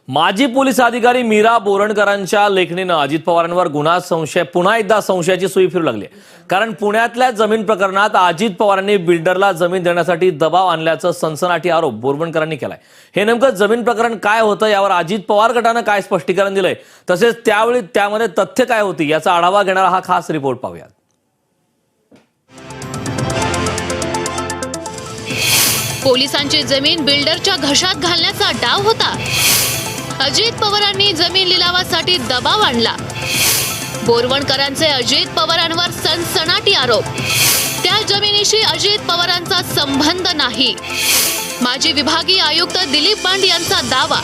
माजी पोलीस अधिकारी मीरा बोरणकरांच्या लेखणीनं अजित पवारांवर पुन्हा एकदा संशयाची सुई फिरू लागली। कारण पुण्यातल्या जमीन प्रकरणात अजित पवारांनी बिल्डरला जमीन देण्यासाठी दबाव आणल्याचा सनसनाटी आरोप बोरणकरांनी केलाय। हे नेमकं जमीन प्रकरण काय होतं यावर अजित पवार गटानं काय स्पष्टीकरण दिलंय, तसेच त्यावेळी त्यामध्ये तथ्य काय होती याचा आढावा घेणारा हा खास रिपोर्ट पाहूया। पोलिसांची जमीन बिल्डरच्या घशात घालण्याचा डाव होता। अजित पवारांनी जमीन लिलावासाठी दबाव आणला। बोरवणकरांचे अजित पवारांवर सनसनाटी आरोप। त्या जमिनीशी अजित पवारांचा संबंध नाही। माजी विभागीय आयुक्त दिलीप बंड यांचा दावा।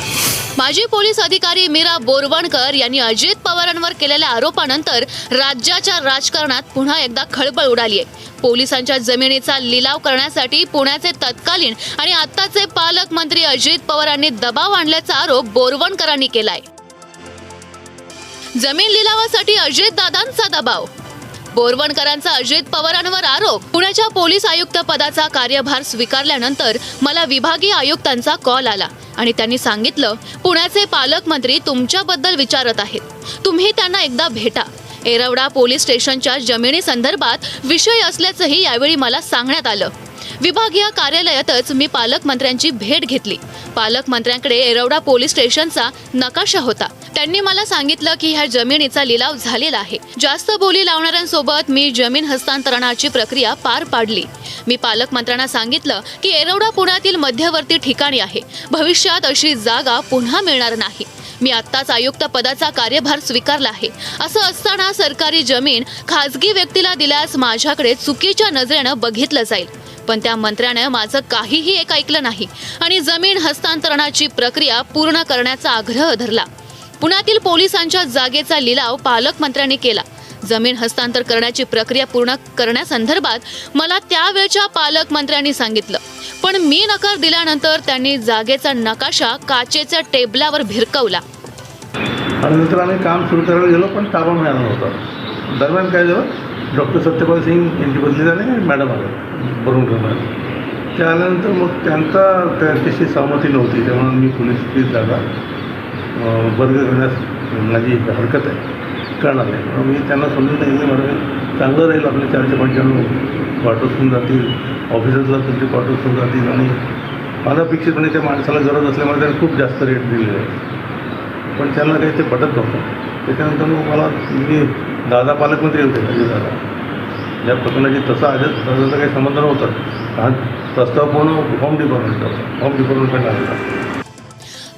माजी पोलीस अधिकारी मीरा बोरवणकर यांनी अजित पवारांवर केलेल्या आरोपानंतर राज्याच्या राजकारणात पुन्हा एकदा खळबळ उडाली आहे। पोलिसांच्या जमिनीचा लिलाव करण्यासाठी पुण्याचे तत्कालीन आणि आत्ताचे पालकमंत्री अजित पवारांनी दबाव आणल्याचा आरोप बोरवणकरांनी केलाय। जमीन लिलावासाठी अजित दादांचा दबाव। बोरवणकरांचा अजित पवारांवर आरोप। पुण्याच्या पोलीस आयुक्त पदाचा कार्यभार स्वीकारल्यानंतर मला विभागीय आयुक्तांचा कॉल आला आणि त्यांनी सांगितलं, पुण्याचे पालकमंत्री तुमच्याबद्दल विचारत आहेत, तुम्ही त्यांना एकदा भेटा। येरवडा पोलीस स्टेशनच्या जमिनी संदर्भात विषय असल्याचंही यावेळी मला सांगण्यात आलं। विभागीय कार्यालयातच मी पालकमंत्र्यांची भेट घेतली। पालकमंत्र्यांकडे येरवडा पोलीस स्टेशनचा नकाशा होता। त्यांनी मला सांगितलं की ह्या जमिनीचा लिलाव झालेला आहे। जास्त बोली लावणाऱ्यांसोबत मी जमीन हस्तांतरणाची प्रक्रिया पार पाडली। मी पालकमंत्र्यांना सांगितलं की येरवडा पुण्यातील मध्यवर्ती ठिकाणी आहे। भविष्यात अशी जागा पुन्हा मिळणार नाही। मी आत्ताच आयुक्त पदाचा कार्यभार स्वीकारला आहे। असं असताना सरकारी जमीन खासगी व्यक्तीला दिल्यास माझ्याकडे चुकीच्या नजरेनं बघितलं जाईल। पण त्या मंत्र्याने माझं काहीही ऐकलं नाही आणि जमीन हस्तांतरणाची प्रक्रिया पूर्ण करण्याचा आग्रह धरला। पुण्यातील पोलिसांच्या जागेचा लिलाव पालकमंत्र्यांनी केला। जमीन हस्तांतर करण्याची प्रक्रिया पूर्ण करण्यासंदर्भात मला त्यावेळच्या पालकमंत्र्यांनी सांगितलं, पण मी नकार दिल्यानंतर त्यांनी जागेचा नकाशा काचेच्या टेबलावर भिरकवला। आणि नंतर आम्ही काम सुरू करायला गेलो, पण ताबा मिळाला नव्हता। दरम्यान काय झालं, डॉक्टर सत्यपाल सिंग यांची बदली झाली, मॅडम आले बोरवणकर। ते आल्यानंतर मग त्यांच्याशी सहमती नव्हती, तेव्हा मी पोलीसची जागा वर्ग करण्यास माझी हरकत आहे, करणार नाही। मी त्यांना समजून सांगितलं, मॅडम चांगलं राहील, आपले 495 क्वार्टर्स होऊन जातील, ऑफिसर्सला तुमचे क्वार्टर्स होऊन जातील आणि अनपेक्षितपणे त्या माणसाला गरज असल्यामुळे त्यांनी खूप जास्त रेट दिलेले आहे। पण त्यांना काही ते पटत नव्हतं। त्याच्यानंतर मग मला मी दादा पालकमंत्री होते, अजित दादा, ज्या प्रकरणाची तसा दादाचा काही संबंध नव्हता। हा प्रस्ताव पूर्ण होम डिपार्टमेंटकडे आलेला।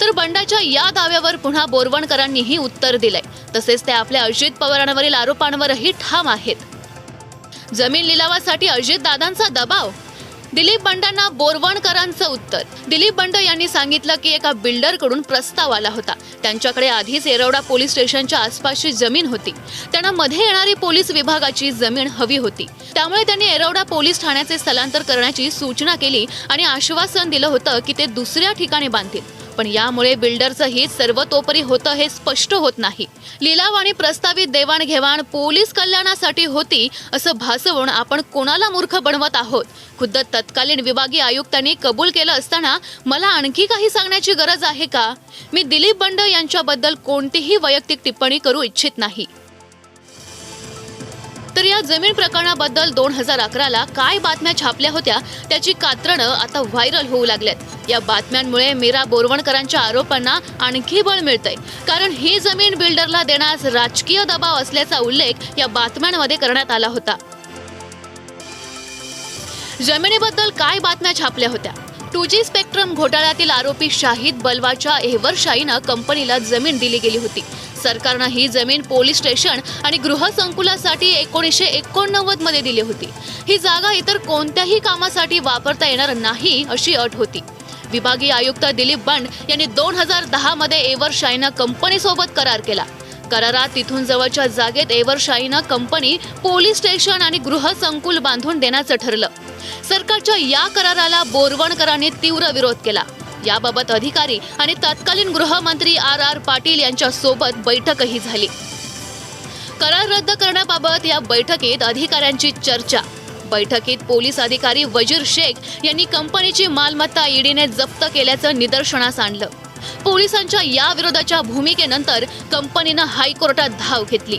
तर बंडाच्या या दाव्यावर पुन्हा बोरवणकरांनीही उत्तर दिलंय। तसेच ते आपल्या अजित पवारांवरील आरोपांवरही ठाम आहेत। जमीन लिलावासाठी अजित दादांचा दबाव। दिलीप बंडांना बोरवणकरांचं उत्तर। दिलीप बंड यांनी सांगितलं की एका बिल्डरकडून प्रस्ताव आला होता। त्यांच्याकडे आधीच येरवडा पोलीस स्टेशनच्या आसपासची जमीन होती। त्यांना मध्ये येणारी पोलीस विभागाची जमीन हवी होती। त्यामुळे त्यांनी येरवडा पोलीस ठाण्याचे स्थलांतर करण्याची सूचना केली आणि आश्वासन दिलं होतं की ते दुसऱ्या ठिकाणी बांधतील। पण यामुळे बिल्डरचं हित सर्वतोपरी होतं हे स्पष्ट होत नाही। लिलाव आणि प्रस्तावित देवाणघेवाण पोलीस कल्याणासाठी होती असं भासवून आपण कोणाला मूर्ख बनवत आहोत। खुद्द तत्कालीन विभागीय आयुक्तांनी कबूल केलं असताना मला आणखी काही सांगण्याची गरज आहे का? मी दिलीप बंड यांच्याबद्दल कोणतीही वैयक्तिक टिप्पणी करू इच्छित नाही। तर या जमीन प्रकरणाबद्दल 2011ला काय बातम्या छापल्या होत्या त्याची कात्रणं आता व्हायरल होऊ लागल्यात। या बातम्यांमुळे मीरा बोरवणकरांच्या आरोपांना आणखी बळ मिळतंय, कारण ही जमीन बिल्डरला देण्यास राजकीय दबाव असल्याचा उल्लेख या बातम्यांमध्ये करण्यात आला होता। जमिनीबद्दल काय बातम्या छापल्या होत्या? 2G स्पेक्ट्रम घोटाळ्यातील आरोपी शाहिद बलवाच्या एव्हरशाईनं कंपनीला जमीन दिली गेली होती। सरकारनं ही जमीन पोलीस स्टेशन आणि गृहसंकुलासाठी 1989 मध्ये दिली होती। ही जागा इतर कोणत्याही कामासाठी वापरता येणार नाही अशी अट होती। विभागीय आयुक्त दिलीप बंड यांनी 2010 मध्ये एव्हरशाईनं कंपनीसोबत करार केला। करारात तिथून जवळच्या जागेत एव्हरशाईनं कंपनी, पोलीस स्टेशन आणि गृहसंकुल बांधून देण्याचं ठरलं। सरकारच्या या कराराला बोरवणकरांनी तीव्र विरोध केला। याबाबत अधिकारी आणि तत्कालीन गृहमंत्री RR पाटील यांच्या सोबत बैठकही झाली। करार रद्द करण्याबाबत या बैठकीत अधिकाऱ्यांची चर्चा। बैठकीत पोलीस अधिकारी वजीर शेख यांनी कंपनीची मालमत्ता ईडीने जप्त केल्याचं निदर्शनास आणलं। पोलिसांच्या या विरोधाच्या भूमिकेनंतर कंपनीनं हायकोर्टात धाव घेतली.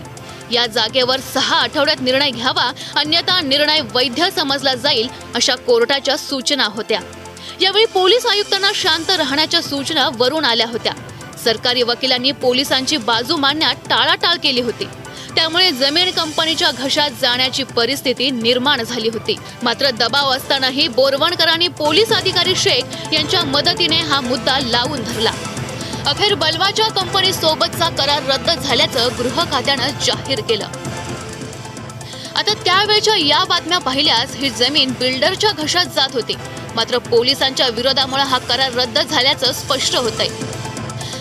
या जागेवर 6 आठवड्यात निर्णय घ्यावा, अन्यथा निर्णय वैध समजला जाईल अशा कोर्टाच्या सूचना होत्या. यावेळी पोलीस आयुक्तांना शांत राहण्याच्या सूचना वरून आल्या होत्या. सरकारी वकिलांनी पोलिसांची बाजू मांडण्यात टाळाटाळ केली होती. त्यामुळे जमीन कंपनीच्या घशात जाण्याची परिस्थिती निर्माण झाली होती. मात्र दबाव असतानाही बोरवणकरांनी पोलीस अधिकारी शेख यांच्या मदतीने हा मुद्दा लावून धरला. अखेर बलवाच्या कंपनी सोबतचा करार रद्द झाल्याचं गृह खात्यानं जाहीर केलं. आता त्यावेळच्या या बातम्या पाहिल्यास ही जमीन बिल्डरच्या घशात जात होती. मात्र पोलिसांच्या विरोधामुळे हा करार रद्द झाल्याचं स्पष्ट होतंय.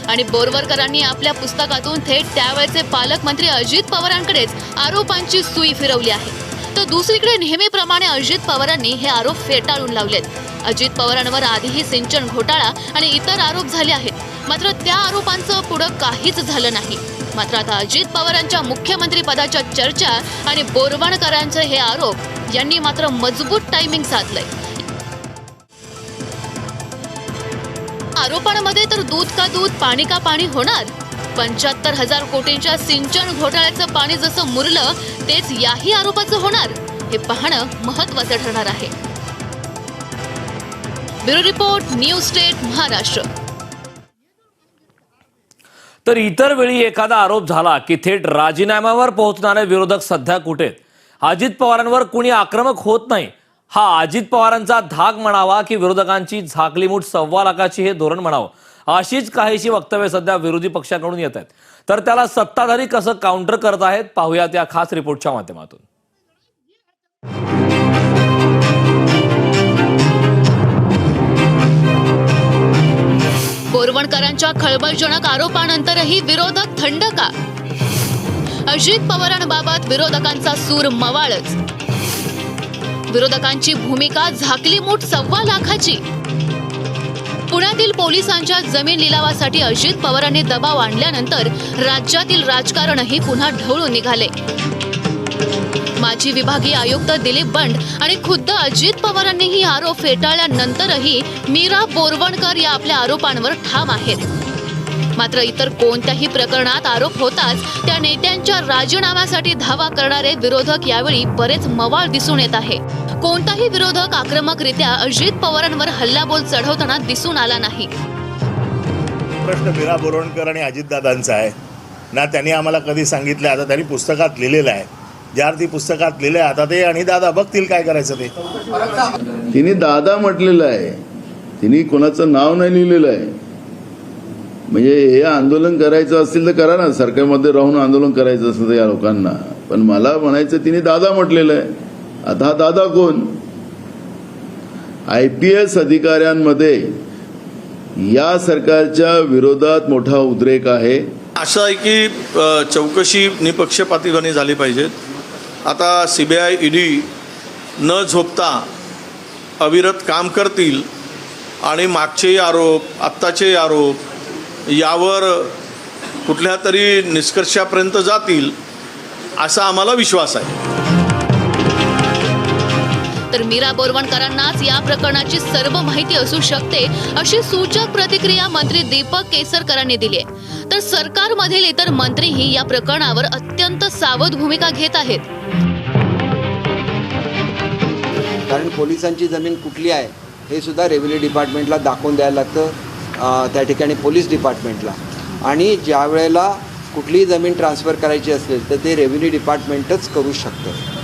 आणि बोरवणकरांनी आपल्या पुस्तकातून थेट त्यावेळचे पालकमंत्री अजित पवारांकडेच आरोपांची सुई फिरवली आहे. तर दुसरीकडे नेहमीप्रमाणे अजित पवारांनी हे आरोप फेटाळून लावलेत. अजित पवारांवर आधीही सिंचन घोटाळा आणि इतर आरोप झाले आहेत. मात्र त्या आरोपांचं पुढं काहीच झालं नाही. मात्र आता अजित पवारांच्या मुख्यमंत्री पदाच्या चर्चा आणि बोरवणकरांचे हे आरोप यांनी मात्र मजबूत टायमिंग साधलंय. आरोपांमध्ये तर दूध का दूध पाणी का पाणी होणार. 75,000 कोटींच्या सिंचन घोटाळ्याचं पाणी जसं मुरलं तेच याही आरोपाचं होणार, हे पाहणं महत्त्वाचं ठरणार आहे. Bureau report, news state, Maharashtra. तर इतर वेळी एखादा आरोप झाला की थेट राजीनाम्यावर पोहोचणारे विरोधक सध्या कुठे? अजित पवारांवर कुणी आक्रमक होत नाही. हा अजित पवारांचा धाक म्हणावा की विरोधकांची झाकली मूठ 1.25 लाखाची हे धोरण म्हणावं, अशीच काहीशी वक्तव्य सध्या विरोधी पक्षाकडून येत आहेत. तर त्याला सत्ताधारी कसं काउंटर करत आहेत पाहूयात या खास रिपोर्टच्या माध्यमातून. बोरवणकरांच्या खळबळजनक आरोपानंतरही विरोधक थंड का? अजित पवारांबाबत विरोधकांचा सूर मवाळच. विरोधकांची भूमिका झाकली मूठ 1.25 लाखाची. पुण्यातील पोलिसांच्या जमीन लिलावासाठी अजित पवारांनी दबाव आणल्यानंतर राज्यातील राजकारणही पुन्हा ढवळून निघाले. माजी विभागीय आयुक्त दिलीप बंड आणि खुद्द अजित पवारांनीही आरोप फेटाळल्यानंतरही मीरा बोरवणकर या आपल्या आरोपांवर ठाम आहेत. मात्र इतर कोणत्याही प्रकरणात आरोप होताच त्या नेत्यांच्या राजीनाम्यासाठी धावा करणारे विरोधक यावेळी बरेच मवाळ दिसून येत आहे. कोणताही विरोधक आक्रमकरित्या अजित पवारांवर हल्लाबोल चढवताना दिसून आला नाही. प्रश्न मीरा बोरवणकर आणि अजितदादांचा आहे ना. त्यांनी आम्हाला कधी सांगितलं, आता त्यांनी पुस्तकात लिहिलेलं आहे. ज्या अर्थी पुस्तकात लिहिलं आता ते आणि दादा बघतील काय करायचं ते. तिने दादा म्हटलेलं आहे, तिने कोणाचं नाव नाही लिहिलेलं आहे. म्हणजे हे आंदोलन करायचं असेल तर करा ना, सरकारमध्ये राहून आंदोलन करायचं असेल तर या लोकांना. पण मला म्हणायचं तिने दादा म्हटलेलं आहे. आता हा दादा कोण? IPS अधिकाऱ्यांमध्ये या सरकारच्या विरोधात मोठा उद्रेक आहे. असं आहे की चौकशी निपक्षपातीपणे झाली पाहिजे. आता CBI ED न झोपता अविरत काम करतील आणि मागचे आरोप आत्ताचे आरोप यावर कुठल्या तरी निष्कर्षापर्यंत जातील असा आम्हाला विश्वास आहे. तर मीरा बोरवणकरांनाच या प्रकरणाची सर्व माहिती असू शकते अशी सूचक प्रतिक्रिया मंत्री दीपक केसरकरांनी दिली आहे. तर सरकारमधील इतर मंत्रीही या प्रकरणावर अत्यंत सावध भूमिका घेत आहेत. कारण पोलिसांची जमीन कुठली आहे हे सुद्धा रेव्हेन्यू डिपार्टमेंटला दाखवून द्यायला लागतं, त्या ठिकाणी पोलीस डिपार्टमेंटला. आणि ज्या वेळेला कुठलीही जमीन ट्रान्सफर करायची असेल तर ते रेव्हेन्यू डिपार्टमेंटच करू शकतं.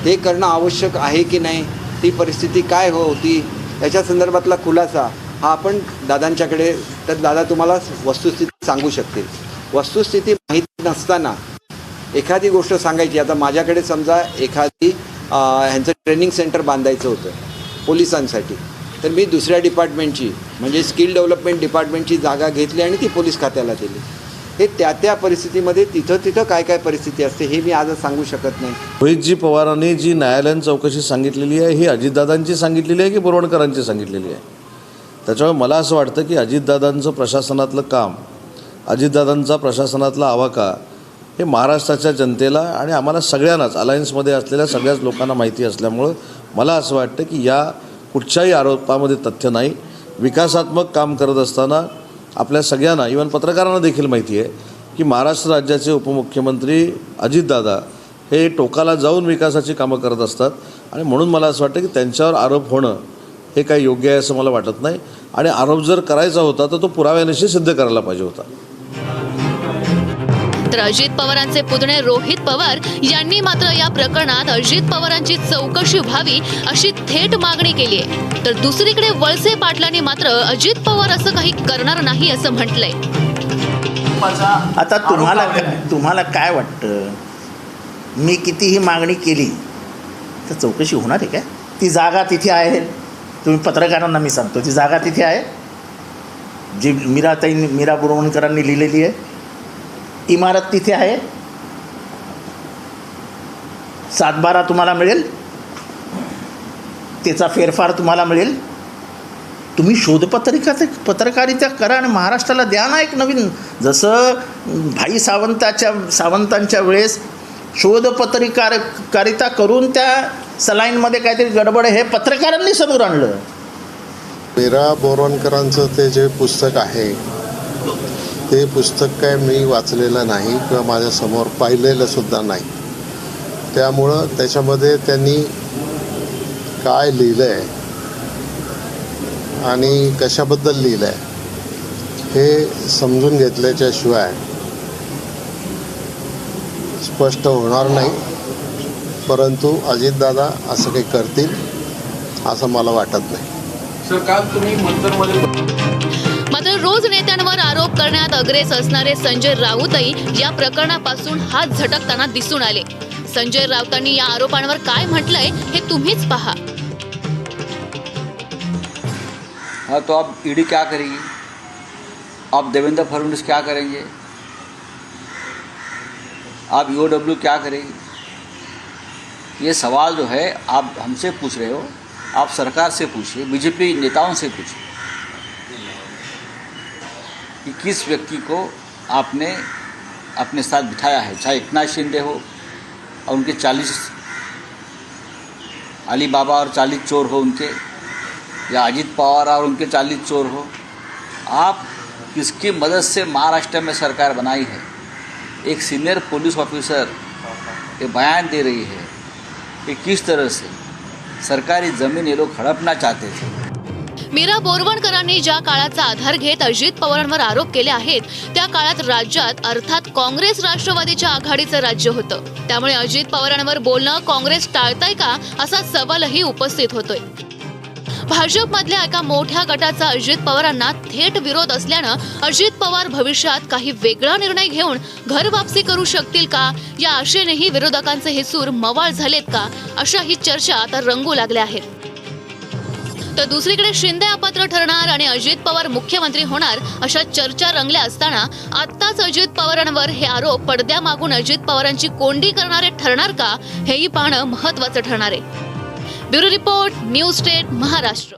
ते करणं आवश्यक आहे की नाही, ती परिस्थिती काय होती याच्या संदर्भातला खुलासा हा आपण दादांच्याकडे, तर दादा तुम्हाला वस्तुस्थिती सांगू शकतील. वस्तुस्थिती माहिती नसताना एखादी गोष्ट सांगायची. आता माझ्याकडे समजा एखादी ह्यांचं ट्रेनिंग सेंटर बांधायचं होतं पोलिसांसाठी, तर मी दुसऱ्या डिपार्टमेंटची म्हणजे स्किल डेव्हलपमेंट डिपार्टमेंटची जागा घेतली आणि ती पोलीस खात्याला दिली. हे त्या परिस्थितीमध्ये तिथं काय काय परिस्थिती असते हे मी आजच सांगू शकत नाही. रोहितजी पवारांनी जी न्यायालयीन चौकशी सांगितलेली आहे ही अजितदादांची सांगितलेली आहे की बोरवणकरांची सांगितलेली आहे? त्याच्यामुळे मला असं वाटतं की अजितदादांचं प्रशासनातलं काम, अजितदादांचा प्रशासनातला आवाका हे महाराष्ट्राच्या जनतेला आणि आम्हाला सगळ्यांनाच अलायन्समध्ये असलेल्या सगळ्याच लोकांना माहिती असल्यामुळं मला असं वाटतं की या कुठच्याही आरोपामध्ये तथ्य नाही. विकासात्मक काम करत असताना आपल्या सगळ्यांना, इव्हन पत्रकारांना देखील माहिती आहे की महाराष्ट्र राज्याचे उपमुख्यमंत्री अजितदादा हे टोकाला जाऊन विकासाची कामं करत असतात आणि म्हणून मला असं वाटतं की त्यांच्यावर आरोप होणं हे काही योग्य आहे असं मला वाटत नाही. आणि आरोप जर करायचा होता तर तो पुराव्यानिशी सिद्ध करायला पाहिजे होता. तर अजित पवारांचे पुतणे रोहित पवार यांनी मात्र या प्रकरणात अजित पवारांची चौकशी व्हावी अशी थेट मागणी केली आहे. तर दुसरीकडे वळसे पाटलांनी मात्र अजित पवार असं काही करणार नाही असं म्हटलंय. आता तुम्हाला काय वाटतं, मी कितीही मागणी केली तर चौकशी होणार आहे काय? ती जागा तिथे आहे. तुम्ही पत्रकारांना मी सांगतो, ती जागा तिथे आहे जी मीरा बोरवणकरांनी लिहिलेली आहे. इमारत तिथे आहे. 7/12 तुम्हाला मिळेल, त्याचा फेरफार तुम्हाला मिळेल. तुम्ही पत्रकारिता करा आणि महाराष्ट्राला द्या ना एक नवीन. जसं भाई सावंतांच्या वेळेस पत्रकारिता करून त्या सलाईनमध्ये काहीतरी गडबड हे पत्रकारांनी समोर आणलं. मीरा बोरवणकरांचं ते जे पुस्तक आहे ते पुस्तक काय मी वाचलेलं नाही किंवा माझ्यासमोर पाहिलेलं सुद्धा नाही. त्यामुळं त्याच्यामध्ये त्यांनी काय लिहिलं आहे आणि कशाबद्दल लिहिलं आहे हे समजून घेतल्याच्याशिवाय स्पष्ट होणार नाही. परंतु अजितदादा असं काही करतील असं मला वाटत नाही. मात्र रोज नेत्यांवर आरोप करण्यात अग्रेस असणारे संजय राऊतही या प्रकरणापासून हात झटकताना दिसून आले. संजय राऊतांनी या आरोपांवर काय म्हटलंय हे तुम्हीच पहा. हाँ, तो अब ईडी क्या करेगी? अब देवेंद्र फडणवीस क्या करेंगे? अब ईओडब्ल्यू क्या करेगी? ये सवाल जो है आप हमसे पूछ रहे हो, आप सरकार से पूछिए, बीजेपी नेताओं से पूछिए कि किस व्यक्ति को आपने अपने साथ बिठाया है. चाहे एकनाथ शिंदे हो और उनके 40 अली बाबा और 40 चोर हो उनके, या अजित पवार और उनके 40 चोर हो. आप किसकी मदद से महाराष्ट्र में सरकार बनाई है? एक सीनियर पुलिस ऑफिसर ये बयान दे रही है कि किस तरह से सरकारी ज़मीन ये लोग हड़पना चाहते थे. मीरा बोरवणकरांनी ज्या काळाचा आधार घेत अजित पवारांवर आरोप केले आहेत त्या काळात राज्यात अर्थात काँग्रेस राष्ट्रवादीच्या आघाडीचं राज्य होतं. त्यामुळे अजित पवारांवर बोलणं काँग्रेस टाळतंय का असा सवालही उपस्थित होतोय. भाजपमधल्या एका मोठ्या गटाचा अजित पवारांना थेट विरोध असल्यानं अजित पवार भविष्यात काही वेगळा निर्णय घेऊन घर वापसी करू शकतील का या आशेनेही विरोधकांचे हे सूर मवाळ झालेत का अशा ही चर्चा आता रंगू लागल्या आहेत. तर दुसरीकडे शिंदे अपात्र ठरणार आणि अजित पवार मुख्यमंत्री होणार अशा चर्चा रंगल्या असताना आत्ताच अजित पवारांवर हे आरोप पडद्यामागून अजित पवारांची कोंडी करणारे ठरणार का हेही पाहणं महत्त्वाचं ठरणार आहे. Bureau report, news state, Maharashtra.